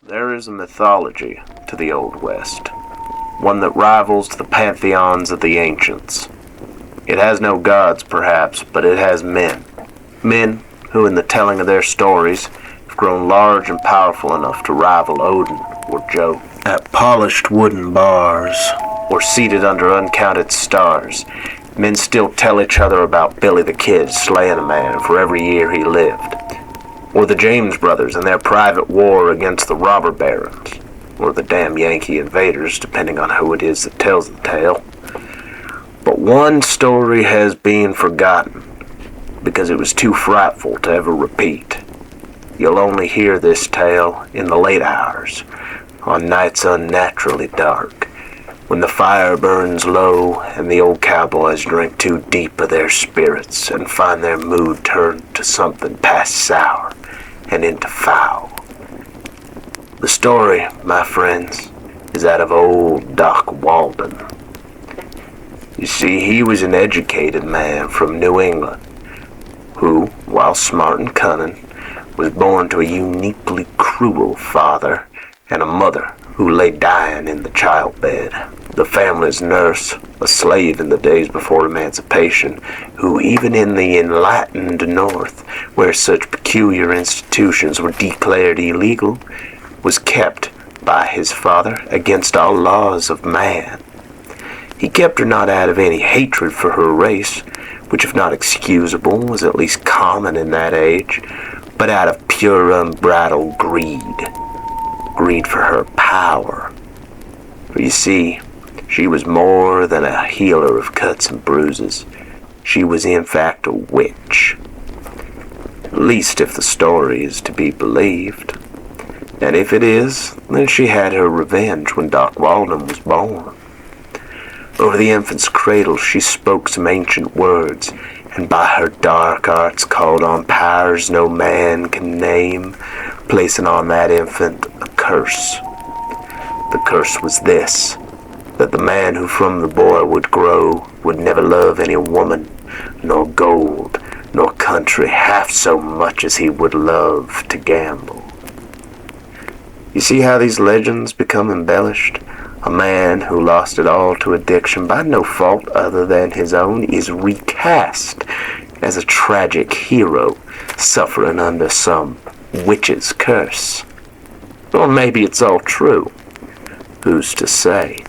There is a mythology to the Old West, one that rivals the pantheons of the ancients. It has no gods, perhaps, but it has men. Men who, in the telling of their stories, have grown large and powerful enough to rival Odin or Jove. At polished wooden bars, or seated under uncounted stars, men still tell each other about Billy the Kid slaying a man for every year he lived, or the James brothers and their private war against the robber barons, or the damn Yankee invaders, depending on who it is that tells the tale. But one story has been forgotten, because it was too frightful to ever repeat. You'll only hear this tale in the late hours, on nights unnaturally dark, when the fire burns low and the old cowboys drink too deep of their spirits and find their mood turned to something past sour and into foul. The story, my friends, is that of old Doc Walden. You see, he was an educated man from New England who, while smart and cunning, was born to a uniquely cruel father and a mother who lay dying in the childbed. The family's nurse, a slave in the days before emancipation, who even in the enlightened North, where such peculiar institutions were declared illegal, was kept by his father against all laws of man. He kept her not out of any hatred for her race, which if not excusable was at least common in that age, but out of pure unbridled greed. Greed for her power. For you see, she was more than a healer of cuts and bruises. She was in fact a witch. At least if the story is to be believed. And if it is, then she had her revenge when Doc Walden was born. Over the infant's cradle she spoke some ancient words, and by her dark arts called on powers no man can name, placing on that infant a curse. The curse was this, that the man who from the boy would grow would never love any woman, nor gold, nor country half so much as he would love to gamble. You see how these legends become embellished? A man who lost it all to addiction by no fault other than his own is recast as a tragic hero suffering under some witch's curse. Or maybe it's all true. Who's to say?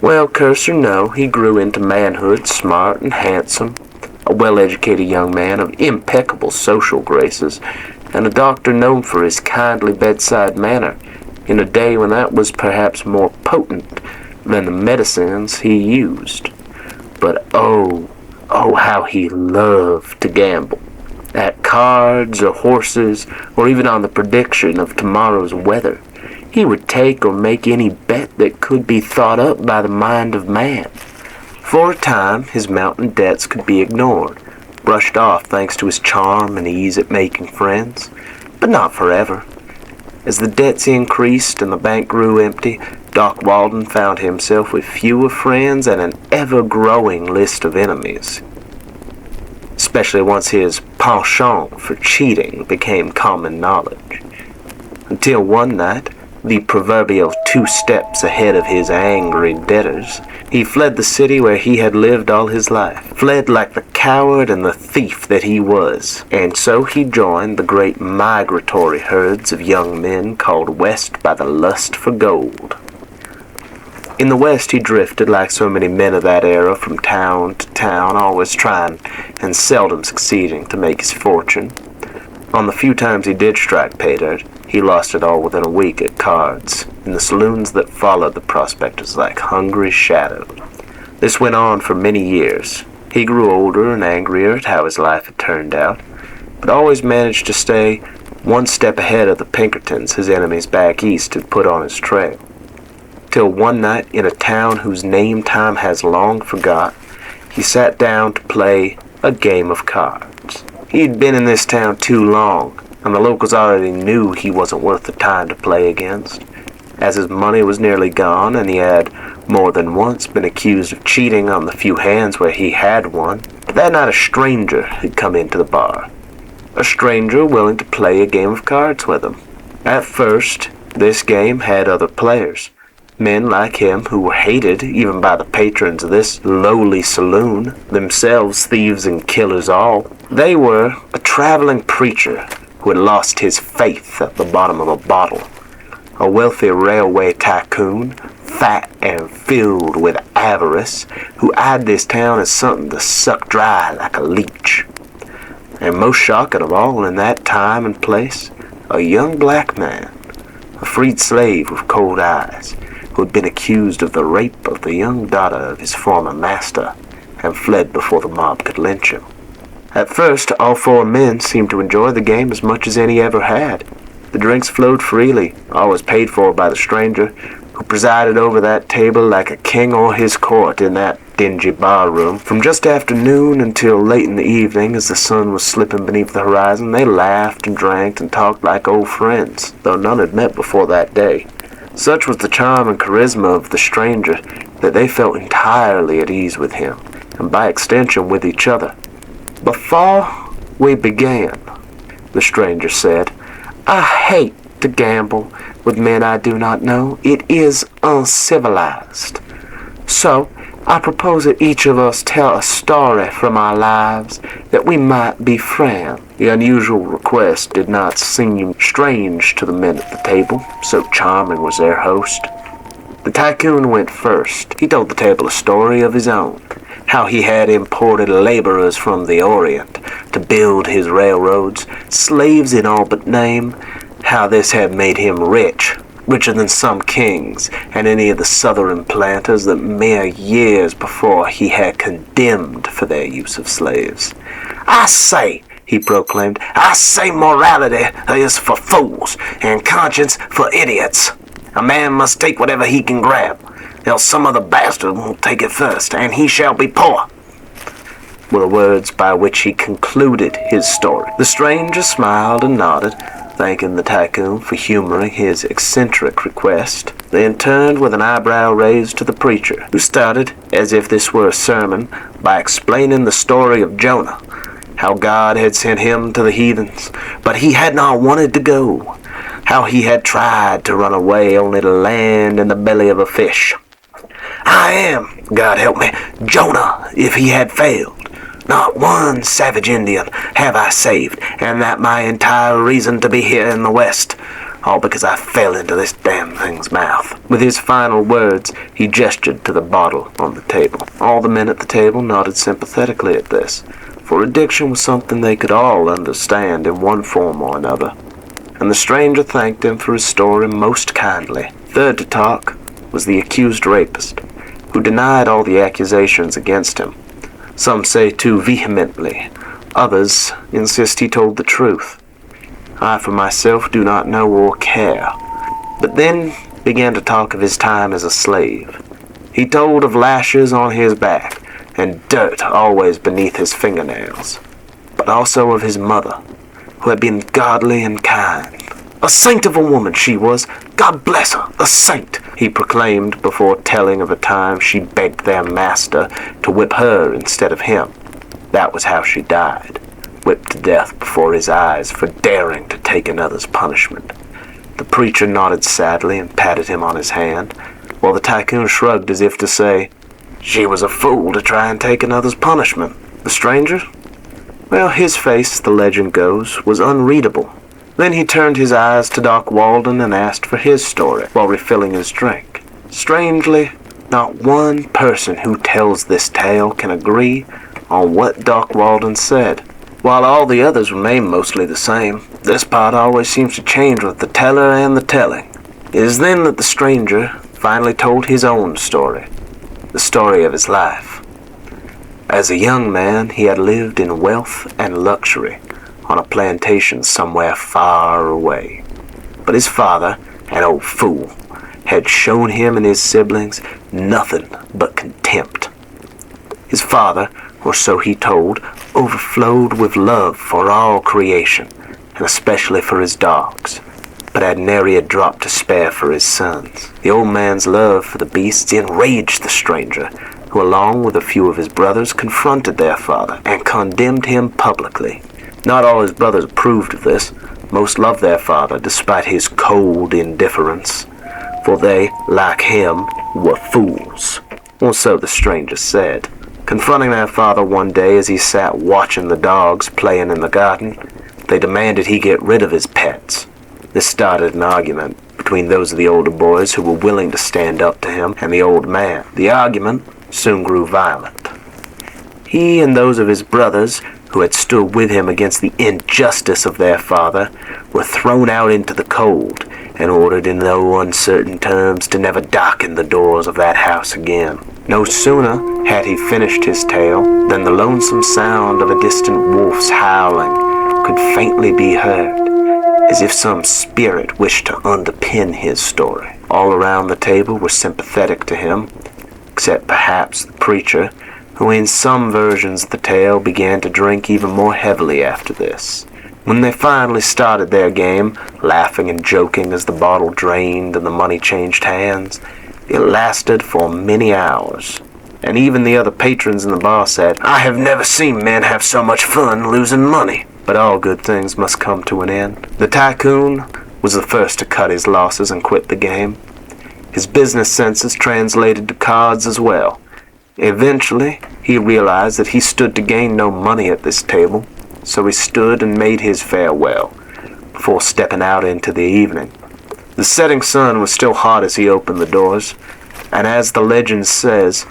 Well, curse or no, he grew into manhood, smart and handsome, a well-educated young man of impeccable social graces, and a doctor known for his kindly bedside manner, in a day when that was perhaps more potent than the medicines he used. But oh, how he loved to gamble. At cards or horses, or even on the prediction of tomorrow's weather. He would take or make any bet that could be thought up by the mind of man. For a time, his mountain debts could be ignored, brushed off thanks to his charm and ease at making friends, but not forever. As the debts increased and the bank grew empty, Doc Walden found himself with fewer friends and an ever-growing list of enemies. Especially once his penchant for cheating became common knowledge. Until one night, the proverbial 2 steps ahead of his angry debtors, he fled the city where he had lived all his life, fled like the coward and the thief that he was, and so he joined the great migratory herds of young men called West by the lust for gold. In the West he drifted like so many men of that era from town to town, always trying and seldom succeeding to make his fortune. On the few times he did strike pay dirt, he lost it all within a week at cards, in the saloons that followed the prospectors like hungry shadows. This went on for many years. He grew older and angrier at how his life had turned out, but always managed to stay one step ahead of the Pinkertons his enemies back east had put on his trail. Till one night, in a town whose name time has long forgot, he sat down to play a game of cards. He'd been in this town too long, and the locals already knew he wasn't worth the time to play against, as his money was nearly gone and he had more than once been accused of cheating on the few hands where he had won. But that night a stranger had come into the bar, a stranger willing to play a game of cards with him. At first, this game had other players. Men like him who were hated even by the patrons of this lowly saloon, themselves thieves and killers all. They were a traveling preacher who had lost his faith at the bottom of a bottle, a wealthy railway tycoon, fat and filled with avarice, who eyed this town as something to suck dry like a leech. And most shocking of all in that time and place, a young black man, a freed slave with cold eyes, who had been accused of the rape of the young daughter of his former master, and fled before the mob could lynch him. At first, all four men seemed to enjoy the game as much as any ever had. The drinks flowed freely, always paid for by the stranger, who presided over that table like a king or his court in that dingy bar-room. From just after noon until late in the evening, as the sun was slipping beneath the horizon, they laughed and drank and talked like old friends, though none had met before that day. Such was the charm and charisma of the stranger that they felt entirely at ease with him, and by extension with each other. "Before we began," the stranger said, "I hate to gamble with men I do not know. It is uncivilized. So, I propose that each of us tell a story from our lives, that we might be friends." The unusual request did not seem strange to the men at the table, so charming was their host. The tycoon went first. He told the table a story of his own, how he had imported laborers from the Orient to build his railroads, slaves in all but name, how this had made him rich, richer than some kings and any of the southern planters that mere years before he had condemned for their use of slaves. "I say," he proclaimed, "I say morality is for fools and conscience for idiots. A man must take whatever he can grab, else some other bastard will take it first, and he shall be poor," were the words by which he concluded his story. The stranger smiled and nodded, thanking the tycoon for humoring his eccentric request, then turned with an eyebrow raised to the preacher, who started, as if this were a sermon, by explaining the story of Jonah, how God had sent him to the heathens, but he had not wanted to go, how he had tried to run away only to land in the belly of a fish. "I am, God help me, Jonah, if he had failed. Not one savage Indian have I saved, and that my entire reason to be here in the West, all because I fell into this damn thing's mouth." With his final words, he gestured to the bottle on the table. All the men at the table nodded sympathetically at this, for addiction was something they could all understand in one form or another, and the stranger thanked him for his story most kindly. Third to talk was the accused rapist, who denied all the accusations against him. Some say too vehemently, others insist he told the truth. I for myself do not know or care, but then began to talk of his time as a slave. He told of lashes on his back and dirt always beneath his fingernails, but also of his mother, who had been godly and kind. A saint of a woman she was, God bless her, a saint, he proclaimed before telling of a time she begged their master to whip her instead of him. That was how she died, whipped to death before his eyes for daring to take another's punishment. The preacher nodded sadly and patted him on his hand, while the tycoon shrugged as if to say, "She was a fool to try and take another's punishment." The stranger? Well, his face, the legend goes, was unreadable. Then he turned his eyes to Doc Walden and asked for his story while refilling his drink. Strangely, not one person who tells this tale can agree on what Doc Walden said. While all the others remain mostly the same, this part always seems to change with the teller and the telling. It is then that the stranger finally told his own story, the story of his life. As a young man, he had lived in wealth and luxury on a plantation somewhere far away. But his father, an old fool, had shown him and his siblings nothing but contempt. His father, or so he told, overflowed with love for all creation, and especially for his dogs, but had nary a drop to spare for his sons. The old man's love for the beasts enraged the stranger, who along with a few of his brothers confronted their father and condemned him publicly. Not all his brothers approved of this, Most loved their father despite his cold indifference, for they, like him, were fools, or so the stranger said. Confronting their father one day as he sat watching the dogs playing in the garden, they demanded he get rid of his pets. This started an argument between those of the older boys who were willing to stand up to him and the old man. The argument soon grew violent. He and those of his brothers who had stood with him against the injustice of their father were thrown out into the cold and ordered in no uncertain terms to never darken the doors of that house again. No sooner had he finished his tale than the lonesome sound of a distant wolf's howling could faintly be heard, as if some spirit wished to underpin his story. All around the table were sympathetic to him, except perhaps the preacher, who in some versions of the tale began to drink even more heavily after this. When they finally started their game, laughing and joking as the bottle drained and the money changed hands, it lasted for many hours, and even the other patrons in the bar said, "I have never seen men have so much fun losing money." But all good things must come to an end. The tycoon was the first to cut his losses and quit the game. His business senses translated to cards as well. Eventually, he realized that he stood to gain no money at this table, so he stood and made his farewell before stepping out into the evening. The setting sun was still hot as he opened the doors, and as the legend says,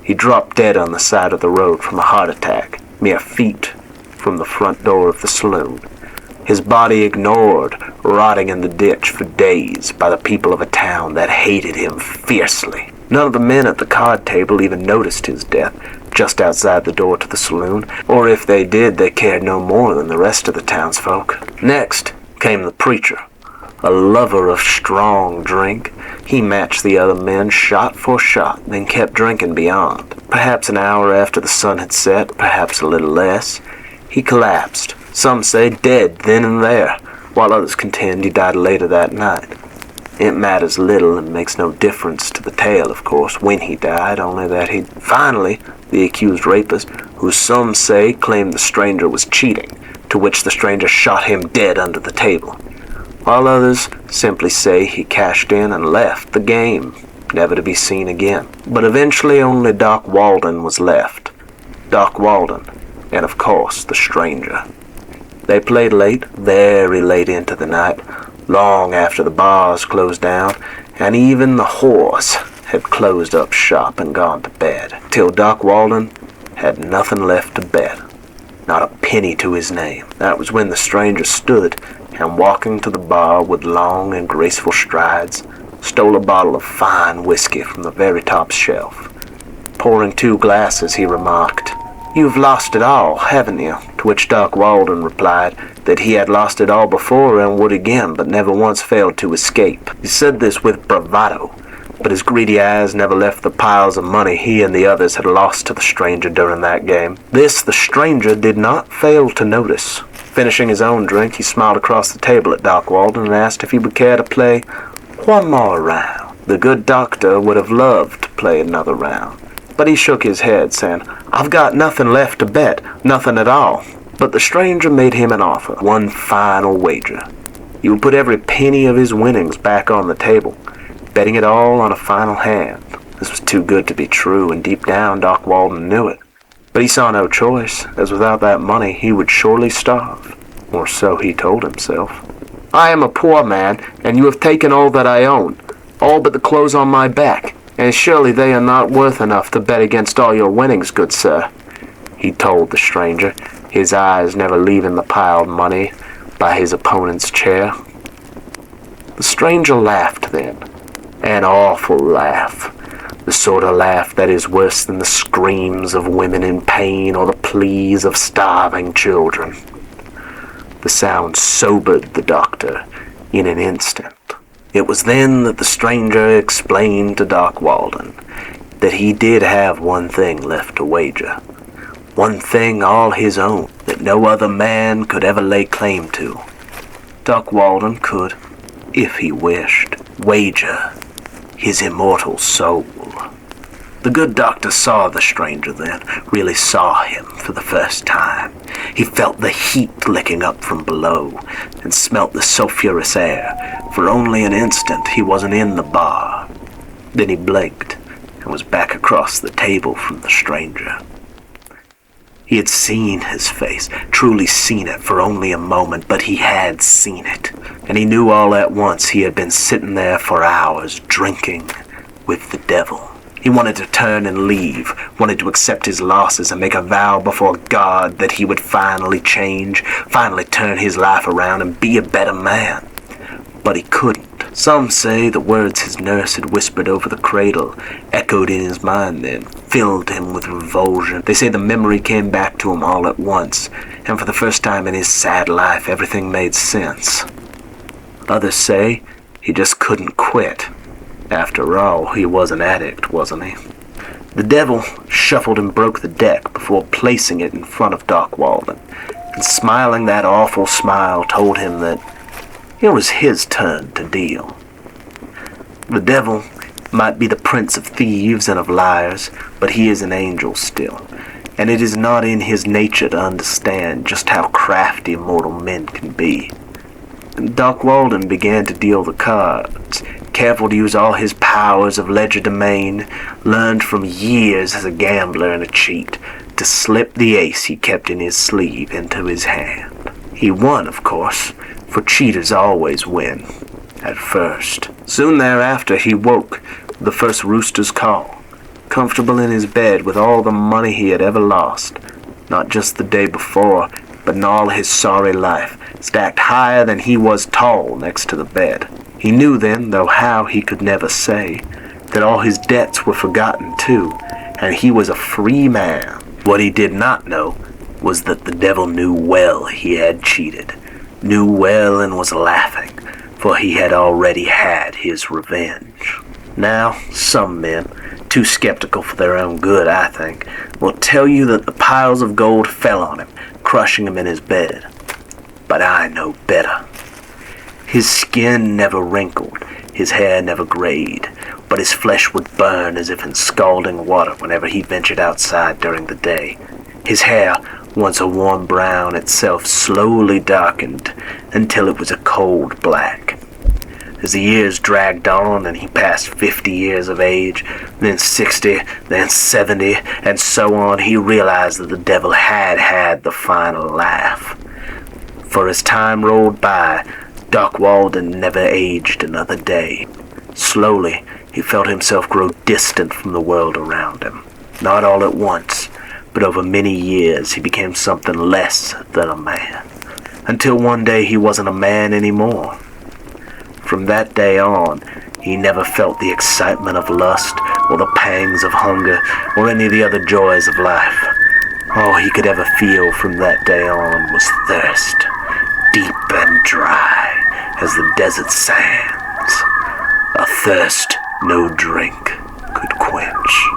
he dropped dead on the side of the road from a heart attack, mere feet from the front door of the saloon. His body ignored, rotting in the ditch for days by the people of a town that hated him fiercely. None of the men at the card table even noticed his death just outside the door to the saloon, or if they did, they cared no more than the rest of the townsfolk. Next came the preacher, a lover of strong drink. He matched the other men shot for shot, then kept drinking beyond. Perhaps an hour after the sun had set, perhaps a little less, he collapsed. Some say dead then and there, while others contend he died later that night. It matters little and makes no difference to the tale, of course, when he died, only that he... Finally, the accused rapist, who some say claimed the stranger was cheating, to which the stranger shot him dead under the table, while others simply say he cashed in and left the game, never to be seen again. But eventually only Doc Walden was left. Doc Walden, and of course the stranger. They played late, very late into the night, long after the bars closed down, and even the whores had closed up shop and gone to bed, till Doc Walden had nothing left to bet, not a penny to his name. That was when the stranger stood, and walking to the bar with long and graceful strides, stole a bottle of fine whiskey from the very top shelf. Pouring 2 glasses, he remarked, "You've lost it all, haven't you?" To which Doc Walden replied that he had lost it all before and would again, but never once failed to escape. He said this with bravado, but his greedy eyes never left the piles of money he and the others had lost to the stranger during that game. This the stranger did not fail to notice. Finishing his own drink, he smiled across the table at Doc Walden and asked if he would care to play one more round. The good doctor would have loved to play another round, but he shook his head, saying, "I've got nothing left to bet, nothing at all." But the stranger made him an offer, one final wager. He would put every penny of his winnings back on the table, betting it all on a final hand. This was too good to be true, and deep down Doc Walden knew it. But he saw no choice, as without that money he would surely starve, or so he told himself. "I am a poor man, and you have taken all that I own, all but the clothes on my back, and surely they are not worth enough to bet against all your winnings, good sir," he told the stranger, his eyes never leaving the piled money by his opponent's chair. The stranger laughed then, an awful laugh, the sort of laugh that is worse than the screams of women in pain or the pleas of starving children. The sound sobered the doctor in an instant. It was then that the stranger explained to Doc Walden that he did have one thing left to wager, one thing all his own that no other man could ever lay claim to. Doc Walden could, if he wished, wager his immortal soul. The good doctor saw the stranger then, really saw him for the first time. He felt the heat licking up from below, and smelt the sulphurous air. For only an instant he wasn't in the bar. Then he blinked, and was back across the table from the stranger. He had seen his face, truly seen it for only a moment, but he had seen it. And he knew all at once he had been sitting there for hours, drinking with the devil. He wanted to turn and leave, wanted to accept his losses and make a vow before God that he would finally change, finally turn his life around and be a better man. But he couldn't. Some say the words his nurse had whispered over the cradle echoed in his mind then, filled him with revulsion. They say the memory came back to him all at once, and for the first time in his sad life everything made sense. Others say he just couldn't quit. After all, he was an addict, wasn't he? The devil shuffled and broke the deck before placing it in front of Doc Walden, and smiling that awful smile told him that it was his turn to deal. The devil might be the prince of thieves and of liars, but he is an angel still, and it is not in his nature to understand just how crafty mortal men can be. And Doc Walden began to deal the cards, careful to use all his powers of legerdemain, learned from years as a gambler and a cheat, to slip the ace he kept in his sleeve into his hand. He won, of course, for cheaters always win, at first. Soon thereafter he woke with the first rooster's call, comfortable in his bed with all the money he had ever lost, not just the day before, but in all his sorry life, stacked higher than he was tall next to the bed. He knew then, though how he could never say, that all his debts were forgotten too, and he was a free man. What he did not know was that the devil knew well he had cheated, knew well and was laughing, for he had already had his revenge. Now, some men, too skeptical for their own good, I think, will tell you that the piles of gold fell on him, crushing him in his bed. But I know better. His skin never wrinkled, his hair never grayed, but his flesh would burn as if in scalding water whenever he ventured outside during the day. His hair, once a warm brown itself, slowly darkened until it was a cold black. As the years dragged on and he passed 50 years of age, then 60, then 70, and so on, he realized that the devil had had the final laugh. For as time rolled by, Doc Walden never aged another day. Slowly, he felt himself grow distant from the world around him. Not all at once, but over many years he became something less than a man. Until one day he wasn't a man anymore. From that day on, he never felt the excitement of lust, or the pangs of hunger, or any of the other joys of life. All he could ever feel from that day on was thirst, deep and dry as the desert sands, a thirst no drink could quench.